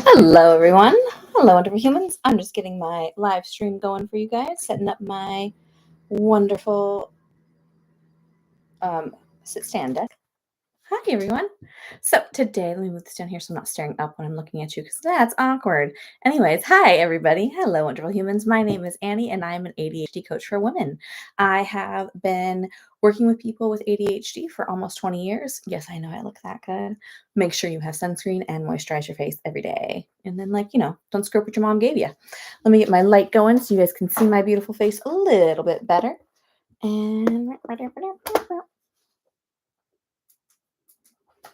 Hello, everyone. Hello, wonderful humans. I'm just getting my live stream going for you guys, setting up my wonderful sit stand deck. Hi, everyone. So today, let me move this down here so I'm not staring up when I'm looking at you because that's awkward. Anyways, hi, everybody. Hello, wonderful humans. My name is Annie, and I'm an ADHD coach for women. I have been working with people with ADHD for almost 20 years. Yes, I know I look that good. Make sure you have sunscreen and moisturize your face every day. And then, don't screw up what your mom gave you. Let me get my light going so you guys can see my beautiful face a little bit better. And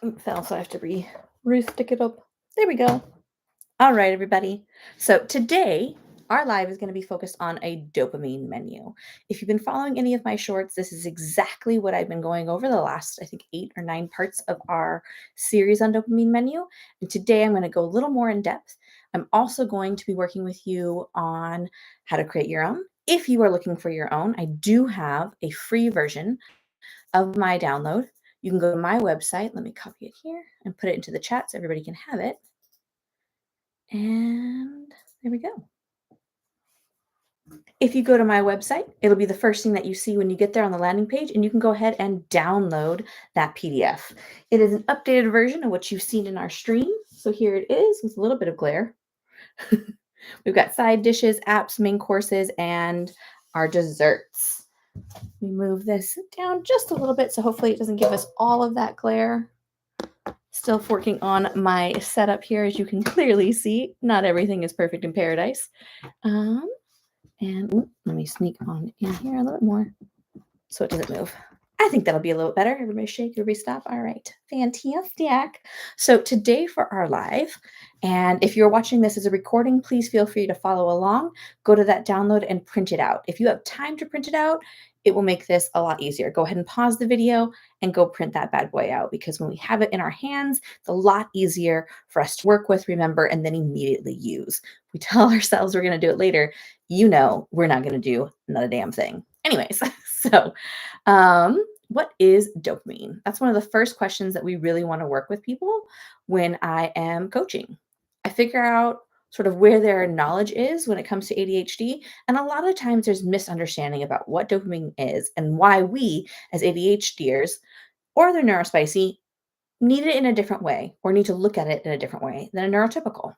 it fell, so I have to re-stick it up. There we go. All right, everybody. So today, our live is going to be focused on a dopamine menu. If you've been following any of my shorts, this is exactly what I've been going over the last, I think, 8 or 9 parts of our series on dopamine menu. And today I'm going to go a little more in depth. I'm also going to be working with you on how to create your own. If you are looking for your own, I do have a free version of my download. You can go to my website. Let me copy it here and put it into the chat so everybody can have it. And there we go. If you go to my website, it'll be the first thing that you see when you get there on the landing page, and you can go ahead and download that PDF. It is an updated version of what you've seen in our stream. So here it is with a little bit of glare. We've got side dishes, apps, main courses, and our desserts. We move this down just a little bit, so hopefully it doesn't give us all of that glare. Still working on my setup here, as you can clearly see. Not everything is perfect in paradise. And let me sneak on in here a little bit more so it doesn't move. I think that'll be a little better. Everybody shake, everybody stop. All right, fantastic. So today for our live, and if you're watching this as a recording, please feel free to follow along. Go to that download and print it out. If you have time to print it out, it will make this a lot easier. Go ahead and pause the video and go print that bad boy out, because when we have it in our hands, it's a lot easier for us to work with, remember, and then immediately use. If we tell ourselves we're going to do it later, we're not going to do not a damn thing. Anyways, so what is dopamine? That's one of the first questions that we really want to work with people when I am coaching. I figure out sort of where their knowledge is when it comes to ADHD. And a lot of times there's misunderstanding about what dopamine is and why we as ADHDers or the neurospicy need it in a different way, or need to look at it in a different way than a neurotypical.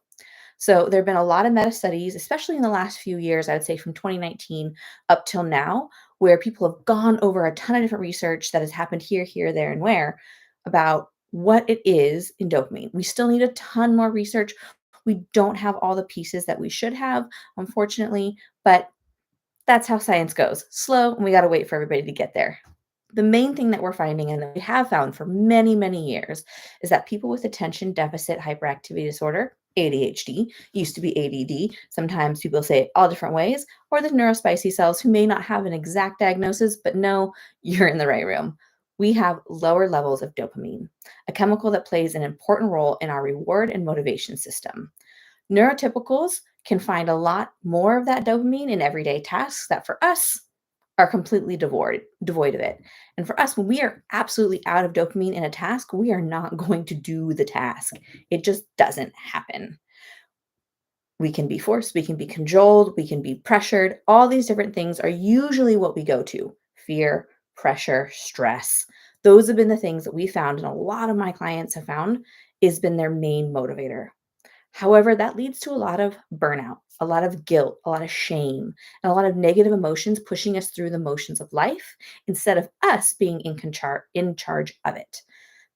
So there have been a lot of meta studies, especially in the last few years, I would say from 2019 up till now, where people have gone over a ton of different research that has happened here, there, and where about what it is in dopamine. We still need a ton more research. We don't have all the pieces that we should have, unfortunately, but that's how science goes. Slow, and we got to wait for everybody to get there. The main thing that we're finding, and that we have found for many, many years, is that people with attention deficit hyperactivity disorder, ADHD, used to be ADD. Sometimes people say it all different ways, or the neurospicy cells who may not have an exact diagnosis, but no, you're in the right room. We have lower levels of dopamine, a chemical that plays an important role in our reward and motivation system. Neurotypicals can find a lot more of that dopamine in everyday tasks that for us are completely devoid of it. And for us, when we are absolutely out of dopamine in a task, we are not going to do the task. It just doesn't happen. We can be forced, we can be cajoled, we can be pressured. All these different things are usually what we go to: fear, pressure, stress. Those have been the things that we found, and a lot of my clients have found, has been their main motivator. However, that leads to a lot of burnout, a lot of guilt, a lot of shame, and a lot of negative emotions pushing us through the motions of life instead of us being in charge of it.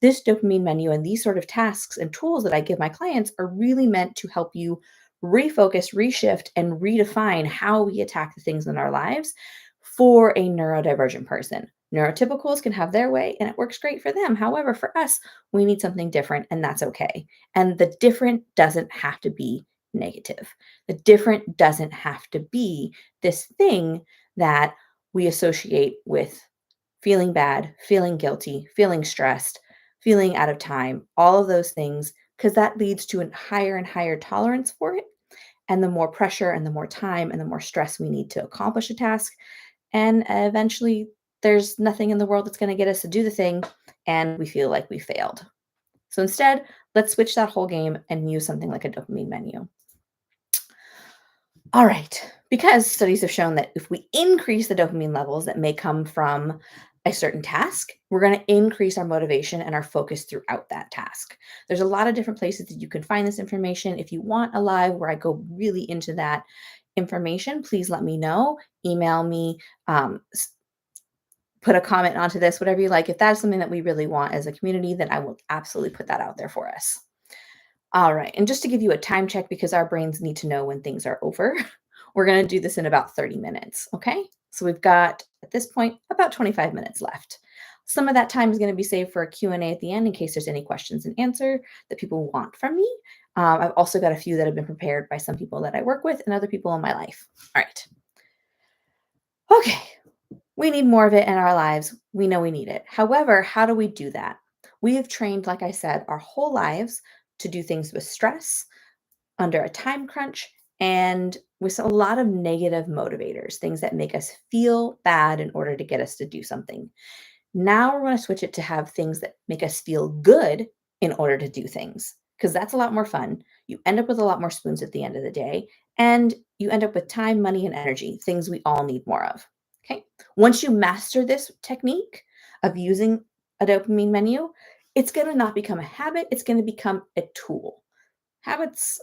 This dopamine menu and these sort of tasks and tools that I give my clients are really meant to help you refocus, reshift, and redefine how we attack the things in our lives for a neurodivergent person. Neurotypicals can have their way and it works great for them. However, for us, we need something different, and that's okay. And the different doesn't have to be negative. The different doesn't have to be this thing that we associate with feeling bad, feeling guilty, feeling stressed, feeling out of time, all of those things, because that leads to a higher and higher tolerance for it. And the more pressure and the more time and the more stress we need to accomplish a task. And eventually, there's nothing in the world that's going to get us to do the thing, and we feel like we failed. So instead, Let's switch that whole game and use something like a dopamine menu. All right. Because studies have shown that if we increase the dopamine levels that may come from a certain task, we're going to increase our motivation and our focus throughout that task. There's a lot of different places that you can find this information. If you want a live where I go really into that information, please let me know. Email me, put a comment onto this, whatever you like. If that's something that we really want as a community, then I will absolutely put that out there for us. All right. And just to give you a time check, because our brains need to know when things are over, we're going to do this in about 30 minutes. Okay. So we've got, at this point, about 25 minutes left. Some of that time is going to be saved for a Q&A at the end in case there's any questions and answer that people want from me. I've also got a few that have been prepared by some people that I work with and other people in my life. All right. Okay. We need more of it in our lives. We know we need it. However, how do we do that? We have trained, like I said, our whole lives to do things with stress, under a time crunch, and with a lot of negative motivators, things that make us feel bad in order to get us to do something. Now we're going to switch it to have things that make us feel good in order to do things, because that's a lot more fun. You end up with a lot more spoons at the end of the day, and you end up with time, money, and energy, things we all need more of. Okay. Once you master this technique of using a dopamine menu, it's going to not become a habit, it's going to become a tool. Habits,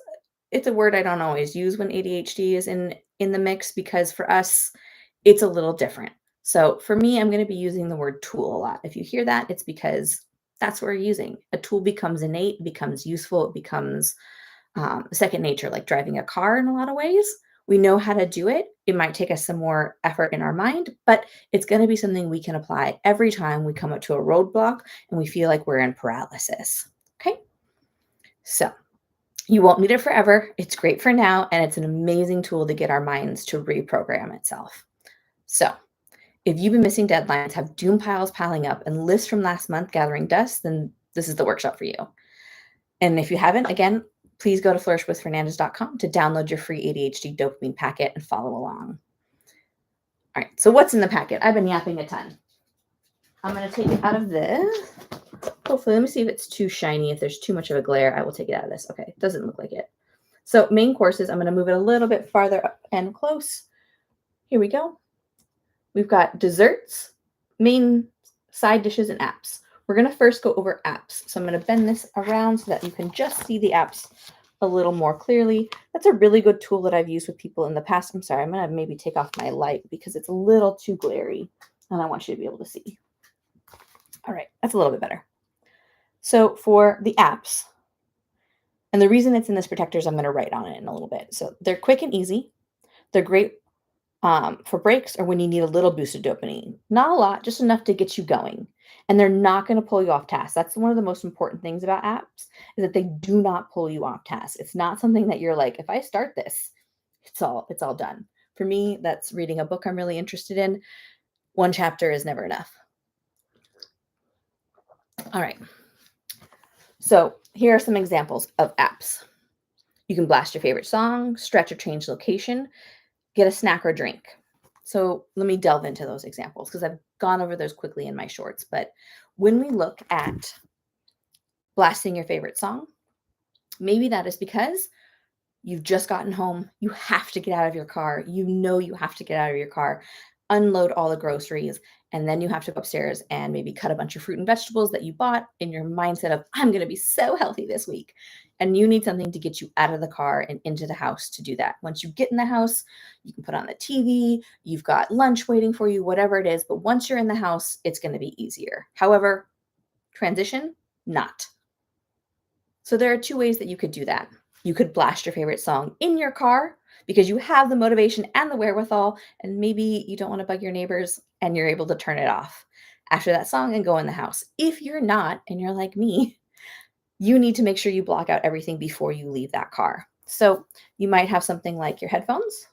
it's a word I don't always use when ADHD is in the mix because for us it's a little different. So for me, I'm going to be using the word tool a lot. If you hear that, it's because that's what we're using. A tool becomes innate, becomes useful, it becomes second nature, like driving a car in a lot of ways. We know how to do it. It might take us some more effort in our mind, but it's going to be something we can apply every time we come up to a roadblock and we feel like we're in paralysis. Okay. So you won't need it forever. It's great for now, and it's an amazing tool to get our minds to reprogram itself. So if you've been missing deadlines, have doom piles piling up, and lists from last month gathering dust, then this is the workshop for you. And if you haven't, again, please go to flourishwithfernandez.com to download your free ADHD dopamine packet and follow along. All right, so what's in the packet? I've been yapping a ton. I'm going to take it out of this. Hopefully, let me see if it's too shiny. If there's too much of a glare, I will take it out of this. Okay, it doesn't look like it. So main courses, I'm going to move it a little bit farther up and close. Here we go. We've got desserts, main side dishes, and apps. We're going to first go over apps. So I'm going to bend this around so that you can just see the apps a little more clearly. That's a really good tool that I've used with people in the past. I'm sorry, I'm going to maybe take off my light because it's a little too glary and I want you to be able to see. All right, that's a little bit better. So for the apps, and the reason it's in this protector is I'm going to write on it in a little bit. So they're quick and easy. They're great for breaks or when you need a little boost of dopamine. Not a lot, just enough to get you going. And they're not going to pull you off task. That's one of the most important things about apps is that they do not pull you off task. It's not something that you're like, if I start this, it's all done. For me, that's reading a book I'm really interested in. One chapter is never enough. All right. So here are some examples of apps. You can blast your favorite song, stretch or change location, get a snack or drink. So let me delve into those examples because I've gone over those quickly in my shorts. But when we look at blasting your favorite song, maybe that is because you've just gotten home. You have to get out of your car. You know you have to get out of your car, unload all the groceries, and then you have to go upstairs and maybe cut a bunch of fruit and vegetables that you bought in your mindset of, I'm going to be so healthy this week. And you need something to get you out of the car and into the house to do that. Once you get in the house, you can put on the TV, you've got lunch waiting for you, whatever it is. But once you're in the house, it's going to be easier. However, transition, not. So there are two ways that you could do that. You could blast your favorite song in your car because you have the motivation and the wherewithal, and maybe you don't want to bug your neighbors and you're able to turn it off after that song and go in the house. If you're not, and you're like me, you need to make sure you block out everything before you leave that car. So you might have something like your headphones,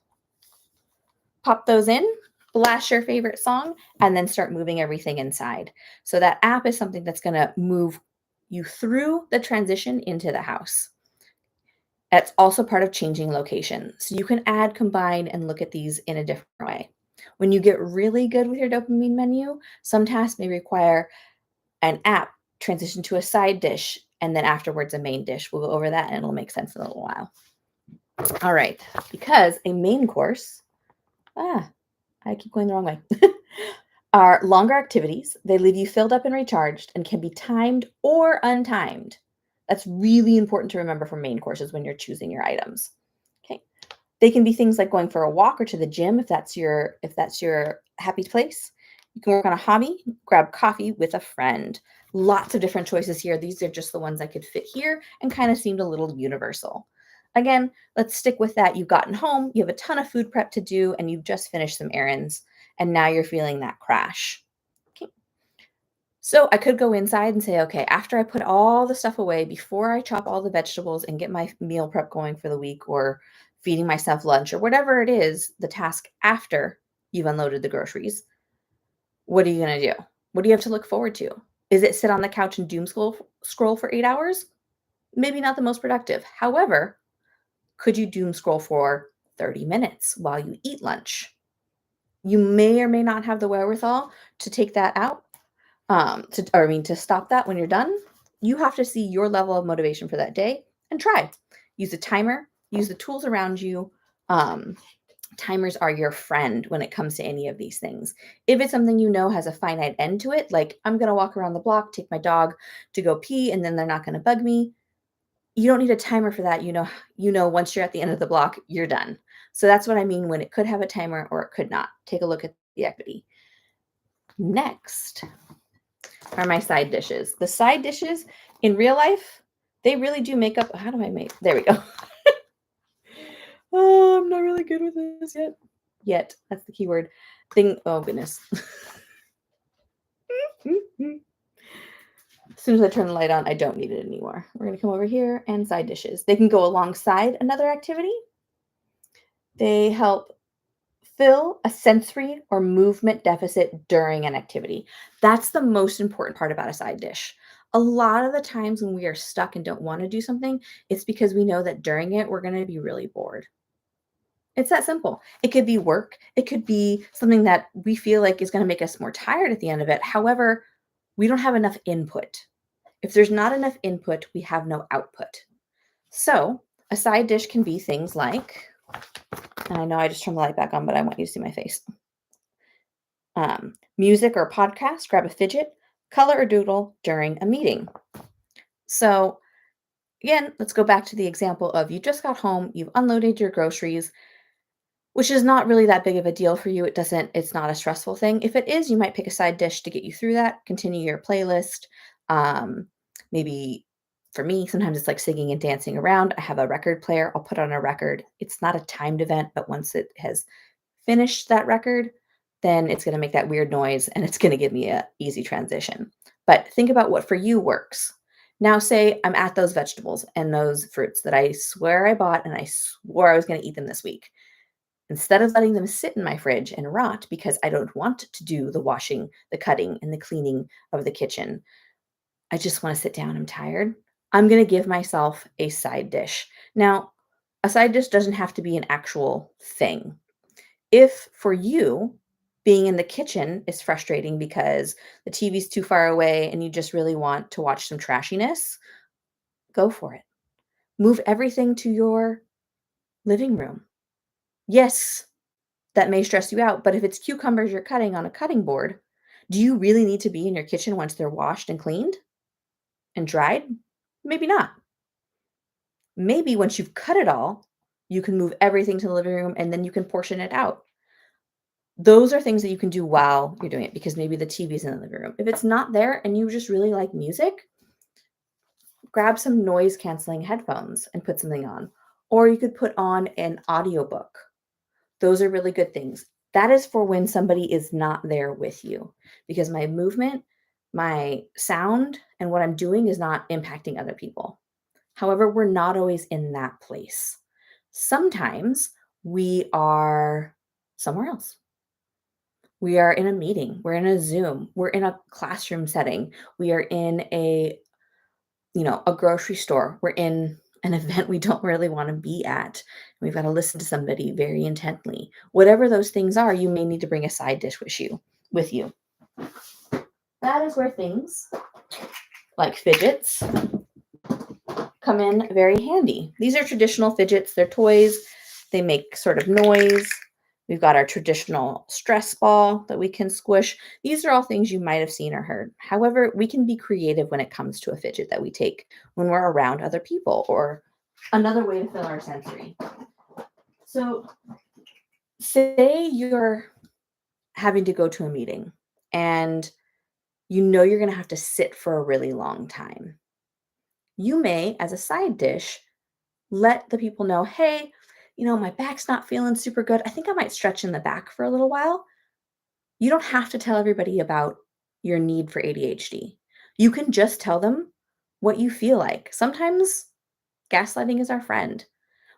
pop those in, blast your favorite song, and then start moving everything inside. So that app is something that's going to move you through the transition into the house. That's also part of changing location. So you can add, combine, and look at these in a different way. When you get really good with your dopamine menu, some tasks may require an app, transition to a side dish, and then afterwards a main dish. We'll go over that and it'll make sense in a little while. All right, because a main course, I keep going the wrong way, are longer activities. They leave you filled up and recharged and can be timed or untimed. That's really important to remember for main courses when you're choosing your items. Okay. They can be things like going for a walk or to the gym if that's your happy place. You can work on a hobby, grab coffee with a friend. Lots of different choices here. These are just the ones that could fit here and kind of seemed a little universal. Again, let's stick with that. You've gotten home, you have a ton of food prep to do, and you've just finished some errands, and now you're feeling that crash. Okay. So I could go inside and say, okay, after I put all the stuff away, before I chop all the vegetables and get my meal prep going for the week, or feeding myself lunch, or whatever it is, the task after you've unloaded the groceries, what are you going to do? What do you have to look forward to? Is it sit on the couch and doom scroll for 8 hours? Maybe not the most productive. However, could you doom scroll for 30 minutes while you eat lunch? You may or may not have the wherewithal to take that out, to stop that when you're done. You have to see your level of motivation for that day and try. Use a timer, use the tools around you. Timers are your friend when it comes to any of these things. If it's something you know has a finite end to it, like I'm going to walk around the block, take my dog to go pee, and then they're not going to bug me, you don't need a timer for that. You know, once you're at the end of the block, you're done. So that's what I mean when it could have a timer or it could not. Take a look at the activity. Next are my side dishes. The side dishes in real life, they really do make up. How do I make? There we go. Oh, I'm not really good with this yet. Yet, that's the key word. Oh, goodness. As soon as I turn the light on, I don't need it anymore. We're going to come over here and side dishes. They can go alongside another activity. They help fill a sensory or movement deficit during an activity. That's the most important part about a side dish. A lot of the times when we are stuck and don't want to do something, it's because we know that during it, we're going to be really bored. It's that simple. It could be work. It could be something that we feel like is going to make us more tired at the end of it. However, we don't have enough input. If there's not enough input, we have no output. So a side dish can be things like, and I know I just turned the light back on, but I want you to see my face. Music or podcast, grab a fidget, color or doodle during a meeting. So again, let's go back to the example of you just got home, you've unloaded your groceries, which is not really that big of a deal for you. It's not a stressful thing. If it is, you might pick a side dish to get you through that, continue your playlist. Maybe for me, sometimes it's like singing and dancing around. I have a record player. I'll put on a record. It's not a timed event, but once it has finished that record, then it's going to make that weird noise and it's going to give me an easy transition. But think about what for you works. Now, say I'm at those vegetables and those fruits that I swear I bought and I swore I was going to eat them this week. Instead of letting them sit in my fridge and rot because I don't want to do the washing, the cutting, and the cleaning of the kitchen, I just want to sit down. I'm tired. I'm going to give myself a side dish. Now, a side dish doesn't have to be an actual thing. If for you, being in the kitchen is frustrating because the TV's too far away and you just really want to watch some trashiness, go for it. Move everything to your living room. Yes, that may stress you out, but if it's cucumbers you're cutting on a cutting board, do you really need to be in your kitchen once they're washed and cleaned and dried? Maybe not. Maybe once you've cut it all, you can move everything to the living room and then you can portion it out. Those are things that you can do while you're doing it because maybe the TV's in the living room. If it's not there and you just really like music, grab some noise canceling headphones and put something on. Or you could put on an audiobook. Those are really good things. That is for when somebody is not there with you because my movement, my sound, and what I'm doing is not impacting other people. However, we're not always in that place. Sometimes we are somewhere else. We are in a meeting, we're in a Zoom, we're in a classroom setting, we are in a grocery store, we're in an event we don't really want to be at. We've got to listen to somebody very intently. Whatever those things are, you may need to bring a side dish with you. That is where things like fidgets come in very handy. These are traditional fidgets. They're toys. They make sort of noise. We've got our traditional stress ball that we can squish. These are all things you might have seen or heard. However, we can be creative when it comes to a fidget that we take when we're around other people, or another way to fill our sensory. So say you're having to go to a meeting and you know you're going to have to sit for a really long time. You may, as a side dish, let the people know, hey, my back's not feeling super good. I think I might stretch in the back for a little while. You don't have to tell everybody about your need for ADHD. You can just tell them what you feel like. Sometimes gaslighting is our friend.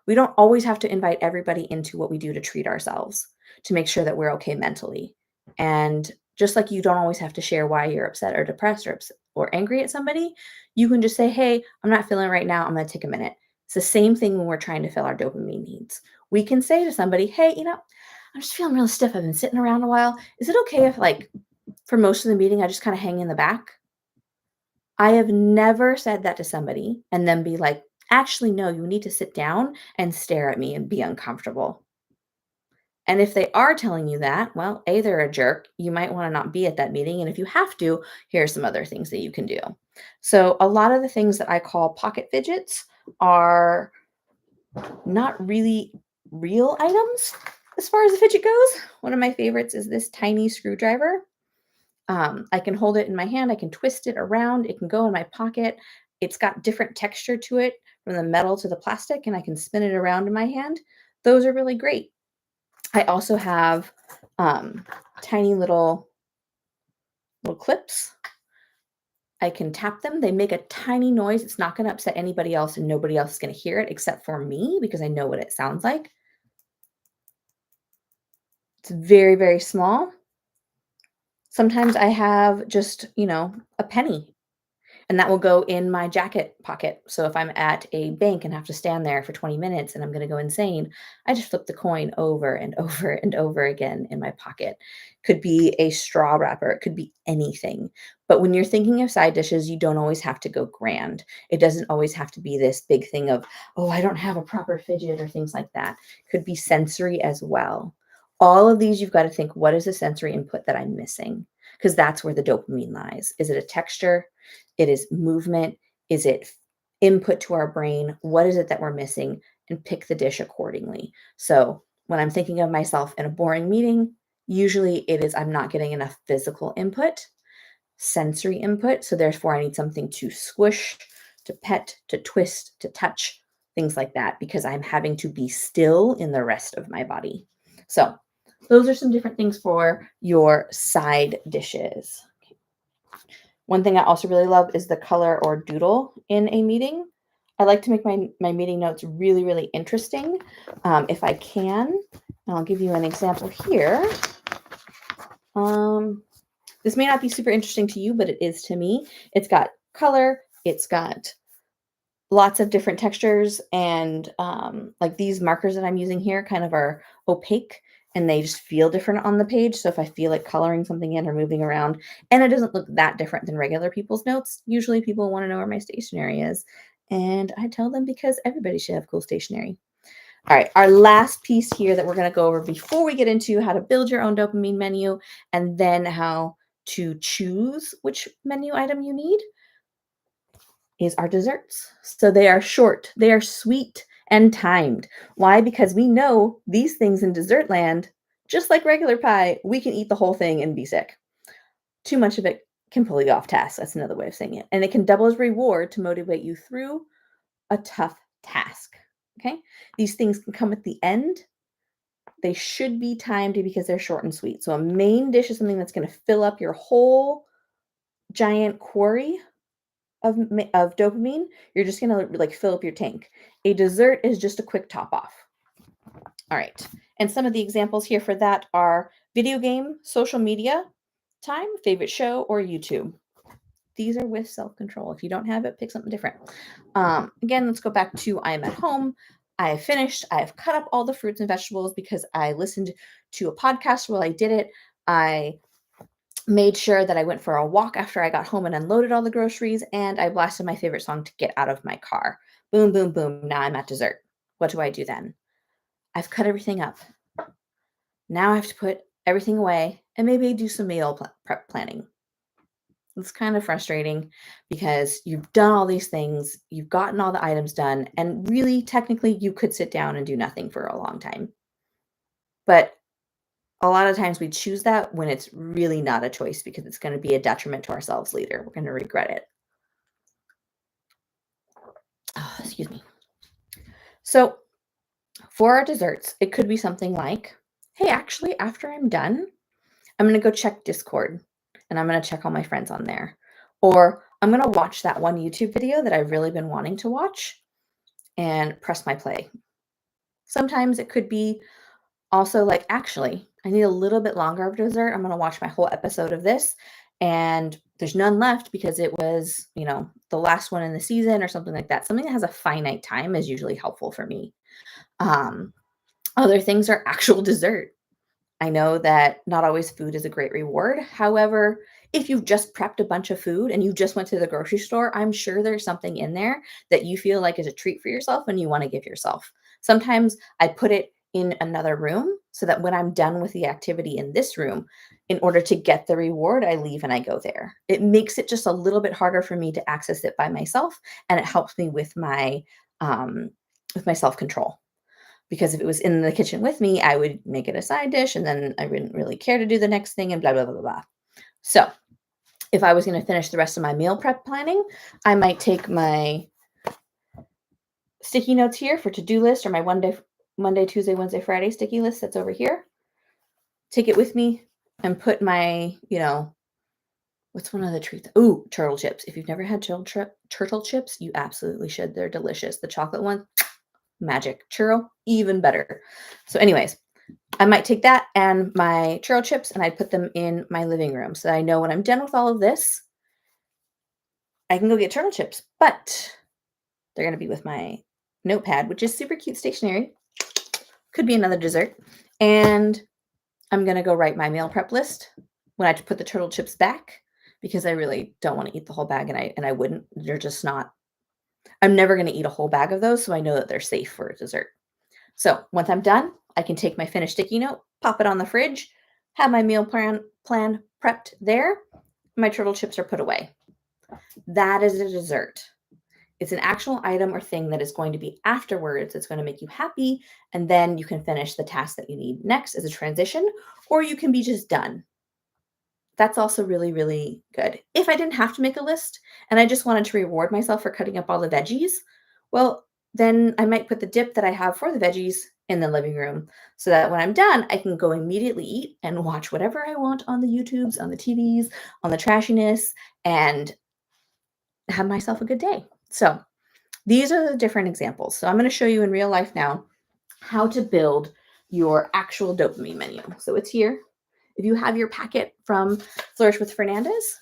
We don't always have to invite everybody into what we do to treat ourselves, to make sure that we're okay mentally. And just like you don't always have to share why you're upset or depressed or angry at somebody, you can just say, hey, I'm not feeling it right now. I'm going to take a minute. It's the same thing when we're trying to fill our dopamine needs. We can say to somebody, hey, I'm just feeling really stiff. I've been sitting around a while. Is it okay if, like, for most of the meeting, I just kind of hang in the back? I have never said that to somebody and then be like, actually, no, you need to sit down and stare at me and be uncomfortable. And if they are telling you that, well, A, they're a jerk. You might want to not be at that meeting. And if you have to, here are some other things that you can do. So, a lot of the things that I call pocket fidgets are not really real items as far as a fidget goes. One of my favorites is this tiny screwdriver. I can hold it in my hand. I can twist it around. It can go in my pocket. It's got different texture to it, from the metal to the plastic, and I can spin it around in my hand. Those are really great. I also have tiny little clips. I can tap them. They make a tiny noise. It's not going to upset anybody else, and nobody else is going to hear it except for me, because I know what it sounds like. It's very, very small. Sometimes I have just, a penny, and that will go in my jacket pocket. So if I'm at a bank and have to stand there for 20 minutes and I'm going to go insane, I just flip the coin over and over and over again in my pocket. Could be a straw wrapper, it could be anything. But when you're thinking of side dishes, you don't always have to go grand. It doesn't always have to be this big thing of, oh, I don't have a proper fidget or things like that. Could be sensory as well. All of these, you've got to think, what is the sensory input that I'm missing? Because that's where the dopamine lies. Is it a texture? It is movement. Is it input to our brain? What is it that we're missing? And pick the dish accordingly. So when I'm thinking of myself in a boring meeting, usually it is I'm not getting enough physical input, sensory input. So therefore I need something to squish, to pet, to twist, to touch, things like that, because I'm having to be still in the rest of my body. So those are some different things for your side dishes. One thing I also really love is the color or doodle in a meeting. I like to make my meeting notes really, really interesting, if I can. And I'll give you an example here. This may not be super interesting to you, but it is to me. It's got color. It's got lots of different textures, and like these markers that I'm using here kind of are opaque, and they just feel different on the page. So if I feel like coloring something in or moving around, and it doesn't look that different than regular people's notes, usually people want to know where my stationery is. And I tell them, because everybody should have cool stationery. All right, our last piece here that we're going to go over before we get into how to build your own dopamine menu and then how to choose which menu item you need is our desserts. So they are short, they are sweet and timed. Why? Because we know these things in dessert land, just like regular pie, we can eat the whole thing and be sick. Too much of it can pull you off task. That's another way of saying it. And it can double as reward to motivate you through a tough task. Okay? These things can come at the end. They should be timed because they're short and sweet. So a main dish is something that's going to fill up your whole giant quarry of dopamine. You're just going to like fill up your tank. A dessert is just a quick top off. All right. And some of the examples here for that are video game, social media time, favorite show, or YouTube. These are with self-control. If you don't have it, pick something different. Again, let's go back to I am at home. I have finished. I have cut up all the fruits and vegetables because I listened to a podcast while I did it. I made sure that I went for a walk after I got home and unloaded all the groceries, and I blasted my favorite song to get out of my car. Boom, boom, boom. Now I'm at dessert. What do I do then? I've cut everything up. Now I have to put everything away and maybe do some meal prep planning. It's kind of frustrating because you've done all these things, you've gotten all the items done, and really, technically, you could sit down and do nothing for a long time. But a lot of times we choose that when it's really not a choice because it's going to be a detriment to ourselves later. We're going to regret it. Oh, excuse me. So, for our desserts, it could be something like, hey, actually, after I'm done, I'm going to go check Discord and I'm going to check all my friends on there. Or I'm going to watch that one YouTube video that I've really been wanting to watch and press my play. Sometimes it could be also like, actually, I need a little bit longer of dessert. I'm going to watch my whole episode of this and there's none left because it was, the last one in the season or something like that. Something that has a finite time is usually helpful for me. Other things are actual dessert. I know that not always food is a great reward. However, if you've just prepped a bunch of food and you just went to the grocery store, I'm sure there's something in there that you feel like is a treat for yourself and you want to give yourself. Sometimes I put it in another room so that when I'm done with the activity in this room, in order to get the reward, I leave and I go there. It makes it just a little bit harder for me to access it by myself, and it helps me with my self-control. Because if it was in the kitchen with me, I would make it a side dish and then I wouldn't really care to do the next thing and blah, blah, blah, blah, blah. So if I was going to finish the rest of my meal prep planning, I might take my sticky notes here for to-do list or my Monday, Tuesday, Wednesday, Friday sticky list that's over here. Take it with me and put my, what's one of the treats? Ooh, turtle chips. If you've never had turtle chips, you absolutely should. They're delicious. The chocolate one, magic. Churro, even better. So anyways, I might take that and my churro chips and I'd put them in my living room so that I know when I'm done with all of this, I can go get turtle chips, but they're going to be with my notepad, which is super cute stationery. Could be another dessert. And I'm going to go write my meal prep list when I put the turtle chips back because I really don't want to eat the whole bag and I wouldn't. They're just not. I'm never going to eat a whole bag of those, so I know that they're safe for a dessert. So once I'm done, I can take my finished sticky note, pop it on the fridge, have my meal plan prepped there. My turtle chips are put away. That is a dessert. It's an actual item or thing that is going to be afterwards. It's going to make you happy, and then you can finish the task that you need next as a transition, or you can be just done. That's also really, really good. If I didn't have to make a list and I just wanted to reward myself for cutting up all the veggies, well, then I might put the dip that I have for the veggies in the living room so that when I'm done, I can go immediately eat and watch whatever I want on the YouTubes, on the TVs, on the trashiness, and have myself a good day. So these are the different examples. So I'm going to show you in real life now how to build your actual dopamine menu. So it's here. If you have your packet from Flourish with Fernandez,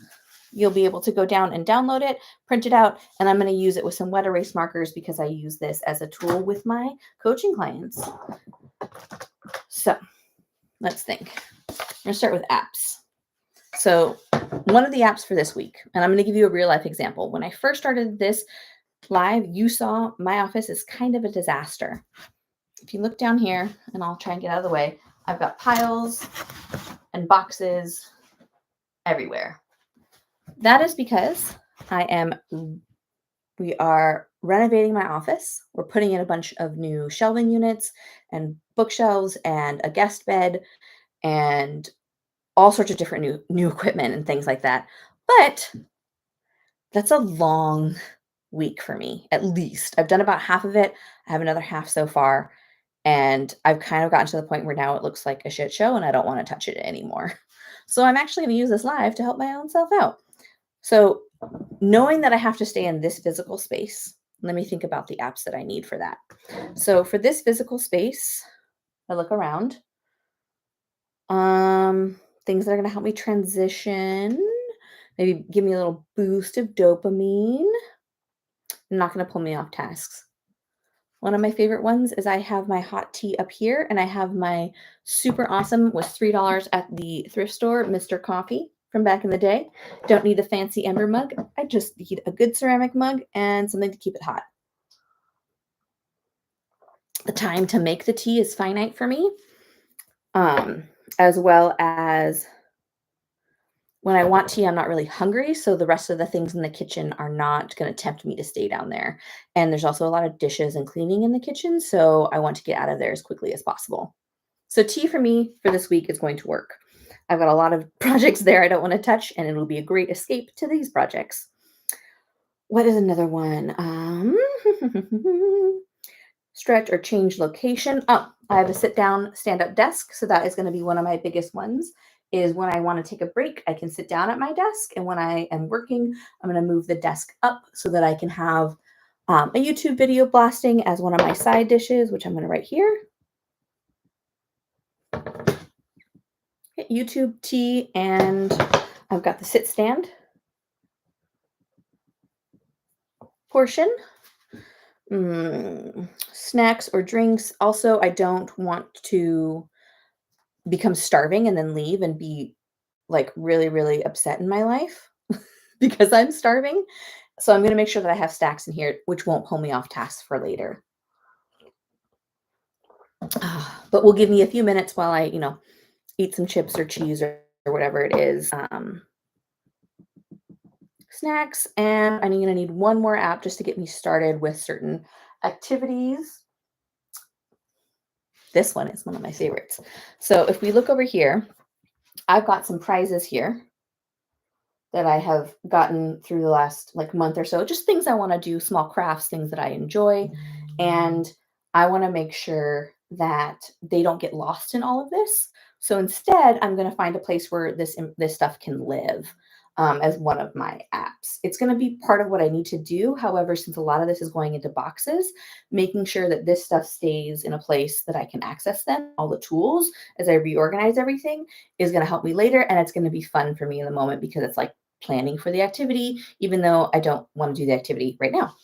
you'll be able to go down and download it, print it out, and I'm going to use it with some wet erase markers because I use this as a tool with my coaching clients. So let's think. I'm going to start with apps. So one of the apps for this week, and I'm going to give you a real life example. When I first started this live, you saw my office is kind of a disaster. If you look down here, and I'll try and get out of the way, I've got piles and boxes everywhere. That is because we are renovating my office. We're putting in a bunch of new shelving units and bookshelves and a guest bed and all sorts of different new equipment and things like that. But that's a long week for me, at least. I've done about half of it. I have another half so far. And I've kind of gotten to the point where now it looks like a shit show and I don't want to touch it anymore. So I'm actually going to use this live to help my own self out. So knowing that I have to stay in this physical space, let me think about the apps that I need for that. So for this physical space, I look around. Things that are going to help me transition, maybe give me a little boost of dopamine. Not going to pull me off tasks. One of my favorite ones is I have my hot tea up here and I have my super awesome, was $3 at the thrift store, Mr. Coffee from back in the day. Don't need a fancy ember mug. I just need a good ceramic mug and something to keep it hot. The time to make the tea is finite for me, as well as when I want tea, I'm not really hungry, so the rest of the things in the kitchen are not going to tempt me to stay down there. And there's also a lot of dishes and cleaning in the kitchen, so I want to get out of there as quickly as possible. So tea for me for this week is going to work. I've got a lot of projects there I don't want to touch, and it'll be a great escape to these projects. What is another one? Stretch or change location. Oh, I have a sit down, stand up desk. So that is going to be one of my biggest ones. Is when I want to take a break, I can sit down at my desk. And when I am working, I'm going to move the desk up so that I can have a YouTube video blasting as one of my side dishes, which I'm going to write here. YouTube tea, and I've got the sit stand portion. Snacks or drinks. Also, I don't want to become starving and then leave and be like really, really upset in my life because I'm starving. So I'm going to make sure that I have snacks in here, which won't pull me off task for later. But will give me a few minutes while I, eat some chips or cheese or whatever it is. Snacks, and I'm going to need one more app just to get me started with certain activities. This one is one of my favorites. So if we look over here, I've got some prizes here that I have gotten through the last month or so, just things I want to do, small crafts, things that I enjoy. And I want to make sure that they don't get lost in all of this. So instead, I'm going to find a place where this stuff can live as one of my apps. It's going to be part of what I need to do. However, since a lot of this is going into boxes, making sure that this stuff stays in a place that I can access them, all the tools, as I reorganize everything, is going to help me later. And it's going to be fun for me in the moment because it's like planning for the activity, even though I don't want to do the activity right now.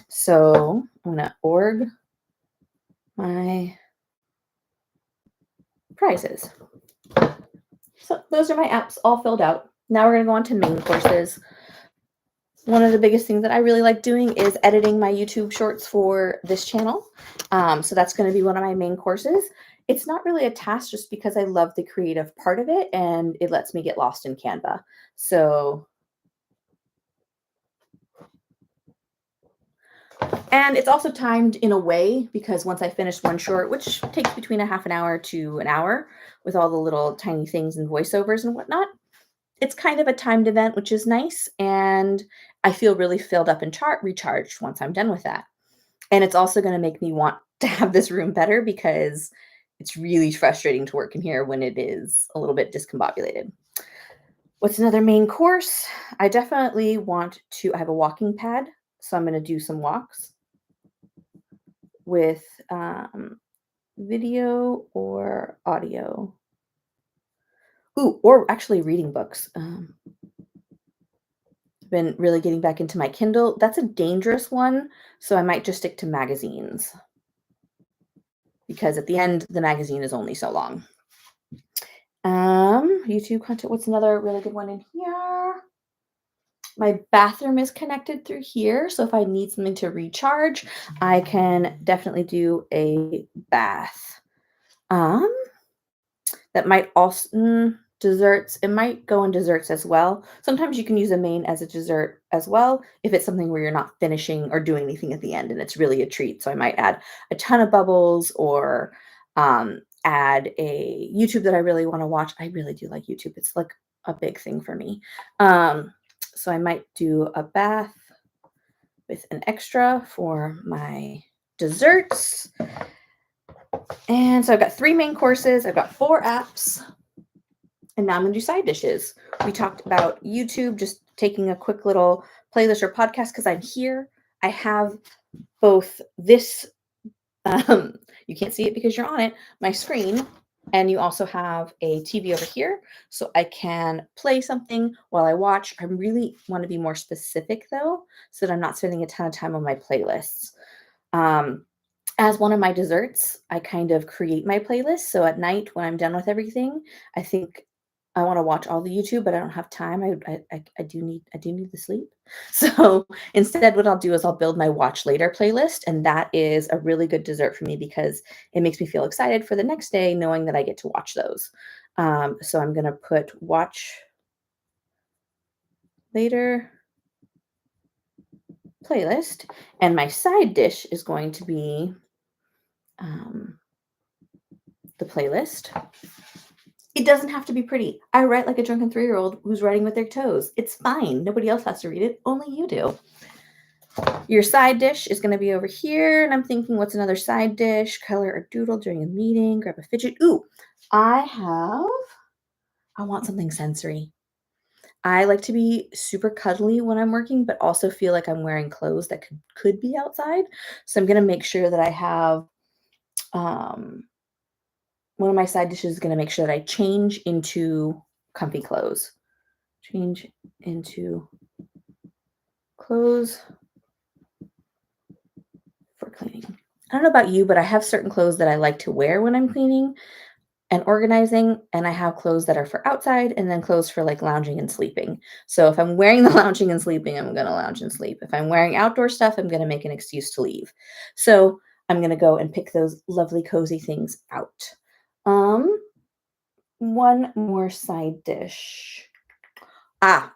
So I'm going to org my prizes. So those are my apps all filled out. Now we're going to go on to main courses. One of the biggest things that I really like doing is editing my YouTube shorts for this channel. So that's going to be one of my main courses. It's not really a task just because I love the creative part of it and it lets me get lost in Canva. So, and it's also timed in a way because once I finish one short, which takes between a half an hour to an hour with all the little tiny things and voiceovers and whatnot, it's kind of a timed event, which is nice. And I feel really filled up and recharged once I'm done with that. And it's also going to make me want to have this room better because it's really frustrating to work in here when it is a little bit discombobulated. What's another main course? I definitely want to, I have a walking pad, so I'm going to do some walks with video or audio. Ooh, or actually reading books. Been really getting back into my Kindle. That's a dangerous one, so I might just stick to magazines because at the end, the magazine is only so long. YouTube content. What's another really good one in here? My bathroom is connected through here, so if I need something to recharge, I can definitely do a bath. That might also desserts. It might go in desserts as well. Sometimes you can use a main as a dessert as well if it's something where you're not finishing or doing anything at the end and it's really a treat. So I might add a ton of bubbles or add a YouTube that I really want to watch. I really do like YouTube. It's like a big thing for me. So I might do a bath with an extra for my desserts. And so I've got 3 main courses. I've got 4 apps. And now I'm going to do side dishes. We talked about YouTube, just taking a quick little playlist or podcast because I'm here. I have both this, you can't see it because you're on it, my screen, and you also have a TV over here. So I can play something while I watch. I really want to be more specific though, so that I'm not spending a ton of time on my playlists. As one of my desserts, I kind of create my playlist. So at night when I'm done with everything, I think I wanna watch all the YouTube, but I don't have time. I do need the sleep. So, instead, what I'll do is I'll build my watch later playlist, and that is a really good dessert for me because it makes me feel excited for the next day knowing that I get to watch those. So I'm gonna put watch later playlist, and my side dish is going to be, um, the playlist. It doesn't have to be pretty. I write like a drunken 3-year-old who's writing with their toes. It's fine. Nobody else has to read it, only you do. Your side dish is gonna be over here, and I'm thinking, what's another side dish? Color or doodle during a meeting, grab a fidget. Ooh, I have I want something sensory. I like to be super cuddly when I'm working, but also feel like I'm wearing clothes that could be outside. So I'm gonna make sure that I have, um, one of my side dishes is gonna make sure that I change into comfy clothes. Change into clothes for cleaning. I don't know about you, but I have certain clothes that I like to wear when I'm cleaning and organizing, and I have clothes that are for outside and then clothes for like lounging and sleeping. So if I'm wearing the lounging and sleeping, I'm gonna lounge and sleep. If I'm wearing outdoor stuff, I'm gonna make an excuse to leave. So I'm gonna go and pick those lovely cozy things out. Um, one more side dish. Ah,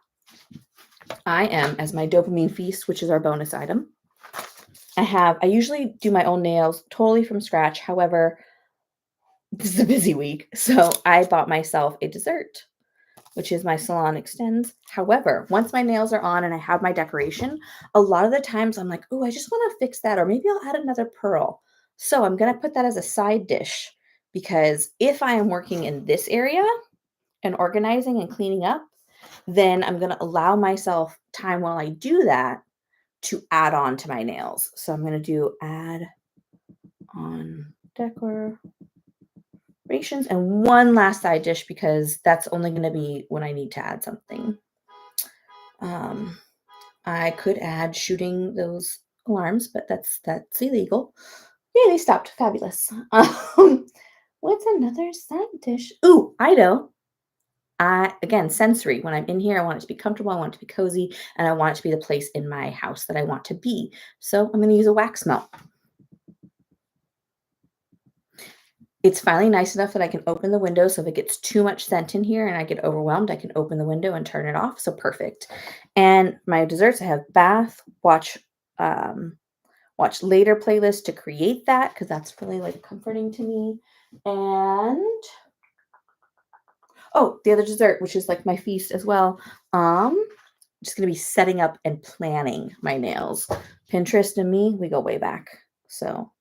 I am as my dopamine feast, which is our bonus item. I usually do my own nails totally from scratch. However, this is a busy week, so I bought myself a dessert, which is my salon extends. However, once my nails are on and I have my decoration, a lot of the times I'm like, oh, I just want to fix that, or maybe I'll add another pearl. So I'm gonna put that as a side dish because if I am working in this area and organizing and cleaning up, then I'm gonna allow myself time while I do that to add on to my nails. So I'm gonna do add on decor and one last side dish because that's only going to be when I need to add something. Um, I could add shooting those alarms, but that's illegal. Yeah, they stopped. Fabulous. What's another side dish? Ooh, I know. I again sensory. When I'm in here, I want it to be comfortable. I want it to be cozy, and I want it to be the place in my house that I want to be. So I'm going to use a wax melt. It's finally nice enough that I can open the window, so if it gets too much scent in here and I get overwhelmed, I can open the window and turn it off, so perfect. And my desserts, I have bath, um, watch later playlist to create that because that's really, like, comforting to me, and oh, the other dessert, which is, like, my feast as well, just gonna be setting up and planning my nails. Pinterest and me, we go way back, so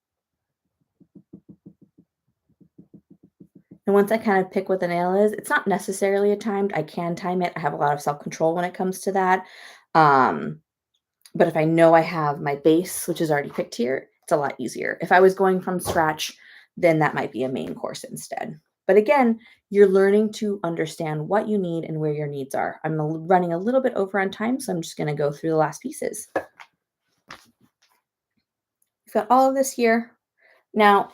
and once I kind of pick what the nail is, it's not necessarily a timed. I can time it. I have a lot of self-control when it comes to that. Um, but if I know I have my base, which is already picked here, it's a lot easier. If I was going from scratch, then that might be a main course instead. But again, you're learning to understand what you need and where your needs are. Running a little bit over on time, so I'm just going to go through the last pieces. We've got all of this here. Now,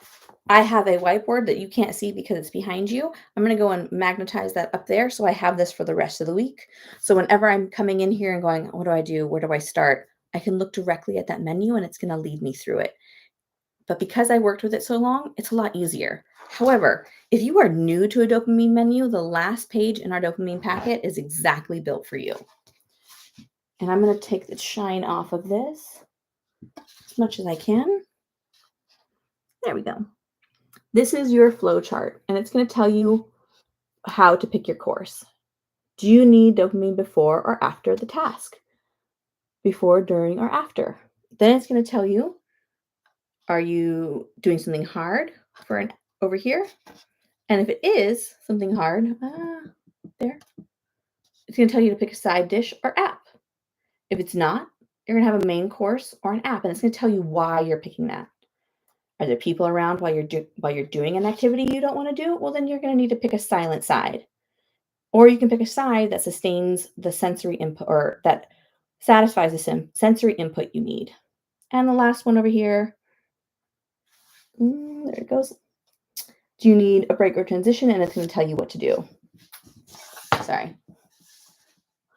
I have a whiteboard that you can't see because it's behind you. I'm going to go and magnetize that up there so I have this for the rest of the week. So whenever I'm coming in here and going, what do I do? Where do I start? I can look directly at that menu and it's going to lead me through it. But because I worked with it so long, it's a lot easier. However, if you are new to a dopamine menu, the last page in our dopamine packet is exactly built for you. And I'm going to take the shine off of this as much as I can. There we go. This is your flow chart, and it's going to tell you how to pick your course. Do you need dopamine before or after the task? Before, during, or after? Then it's going to tell you, are you doing something hard over here? And if it is something hard, there, it's going to tell you to pick a side dish or app. If it's not, you're going to have a main course or an app, and it's going to tell you why you're picking that. Are there people around while you're doing an activity you don't want to do? Well, then you're going to need to pick a silent side. Or you can pick a side that sustains the sensory input or that satisfies the sensory input you need. And the last one over here, there it goes. Do you need a break or transition? And it's going to tell you what to do. Sorry.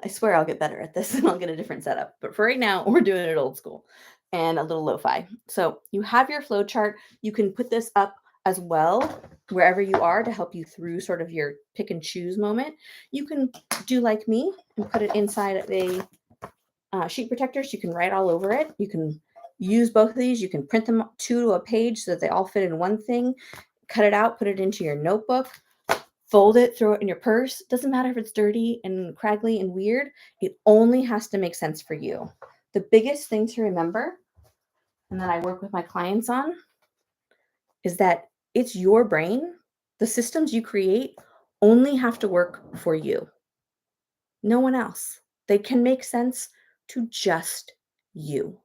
I swear I'll get better at this and I'll get a different setup. But for right now, we're doing it old school and a little lo-fi. So you have your flow chart. You can put this up as well wherever you are to help you through sort of your pick and choose moment. You can do like me and put it inside of a sheet protector so you can write all over it. You can use both of these. You can print them two to a page so that they all fit in one thing. Cut it out, put it into your notebook. Fold it, throw it in your purse. Doesn't matter if it's dirty and craggly and weird. It only has to make sense for you. The biggest thing to remember, and that I work with my clients on, is that it's your brain. The systems you create only have to work for you. No one else. They can make sense to just you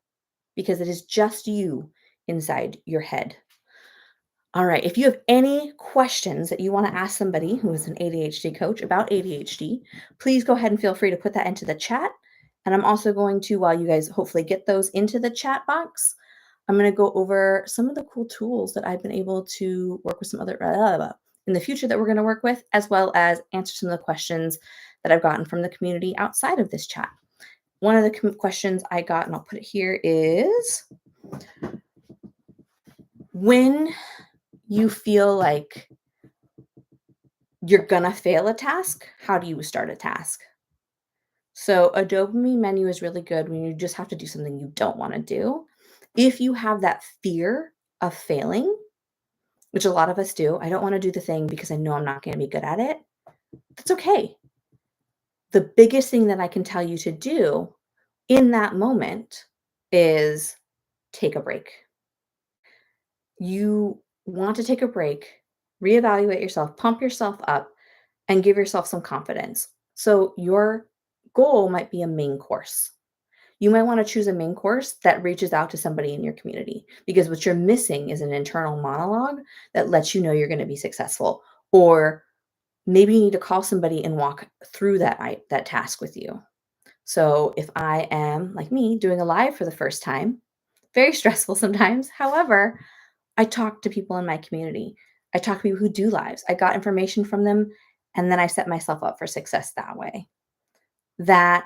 because it is just you inside your head. All right. If you have any questions that you want to ask somebody who is an ADHD coach about ADHD, please go ahead and feel free to put that into the chat. And I'm also going to, while you guys hopefully get those into the chat box, I'm going to go over some of the cool tools that I've been able to work with some other in the future that we're going to work with, as well as answer some of the questions that I've gotten from the community outside of this chat. One of the questions I got, and I'll put it here, is when you feel like you're gonna fail a task, how do you start a task? So a dopamine menu is really good when you just have to do something you don't want to do. If you have that fear of failing, which a lot of us do, I don't want to do the thing because I know I'm not going to be good at it. That's okay. The biggest thing that I can tell you to do in that moment is take a break. You want to take a break, reevaluate yourself, pump yourself up, and give yourself some confidence. So your goal might be a main course. You might want to choose a main course that reaches out to somebody in your community because what you're missing is an internal monologue that lets you know you're going to be successful. Or maybe you need to call somebody and walk through that task with you. So if I am, like me, doing a live for the first time, very stressful sometimes. However, I talk to people in my community. I talk to people who do lives. I got information from them, and then I set myself up for success that way. That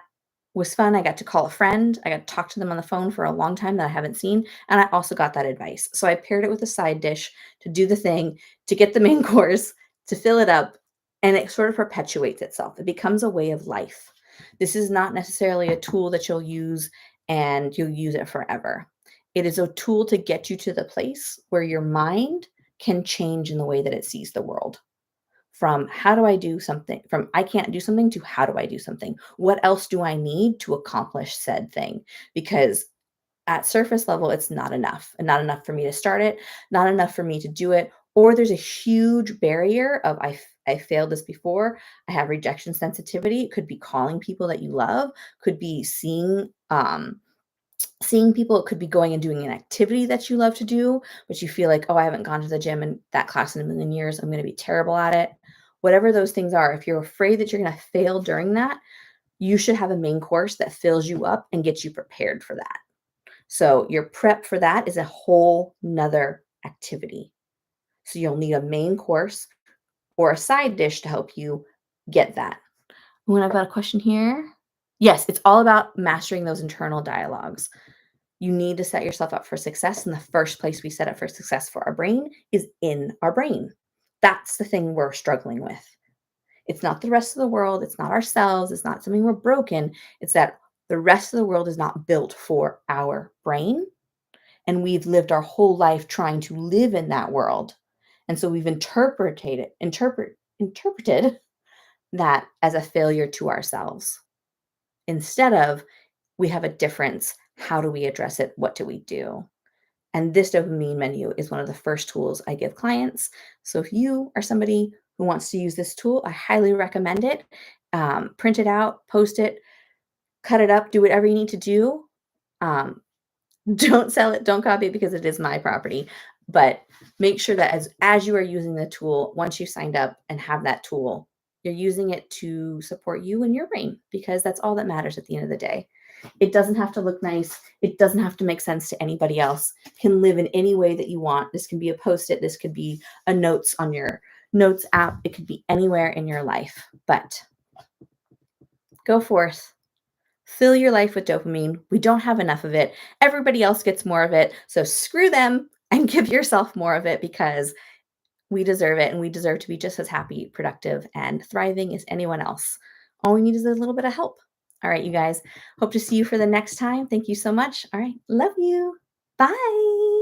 was fun. I got to call a friend. I got to talk to them on the phone for a long time that I haven't seen, and I also got that advice. So I paired it with a side dish to do the thing, to get the main course, to fill it up, and it sort of perpetuates itself. It becomes a way of life. This is not necessarily a tool that you'll use and you'll use it forever. It is a tool to get you to the place where your mind can change in the way that it sees the world. From how do I do something, from I can't do something to how do I do something? What else do I need to accomplish said thing? Because at surface level, it's not enough, and not enough for me to start it, not enough for me to do it. Or there's a huge barrier of I failed this before. I have rejection sensitivity. It could be calling people that you love, could be seeing people. It could be going and doing an activity that you love to do, but you feel like, oh, I haven't gone to the gym and that class in a million years. I'm going to be terrible at it. Whatever those things are, if you're afraid that you're going to fail during that, you should have a main course that fills you up and gets you prepared for that. So your prep for that is a whole nother activity. So you'll need a main course or a side dish to help you get that. When I've got a question here. Yes, it's all about mastering those internal dialogues. You need to set yourself up for success. And the first place we set up for success for our brain is in our brain. That's the thing we're struggling with. It's not the rest of the world. It's not ourselves. It's not something we're broken. It's that the rest of the world is not built for our brain. And we've lived our whole life trying to live in that world. And so we've interpreted that as a failure to ourselves. Instead of, we have a difference. How do we address it? What do we do? And this dopamine menu is one of the first tools I give clients. So if you are somebody who wants to use this tool, I highly recommend it. Print it out, post it, cut it up, do whatever you need to do. Don't sell it, don't copy it because it is my property. But make sure that as you are using the tool, once you signed up and have that tool, you're using it to support you and your brain because that's all that matters at the end of the day. It doesn't have to look nice. It doesn't have to make sense to anybody else. It can live in any way that you want. This can be a Post-it. This could be a notes on your notes app. It could be anywhere in your life. But Go forth. Fill your life with dopamine. We don't have enough of it. Everybody else gets more of it. So screw them and give yourself more of it because we deserve it and we deserve to be just as happy, productive, and thriving as anyone else. All we need is a little bit of help. All right, you guys. Hope to see you for the next time. Thank you so much. All right. Love you. Bye.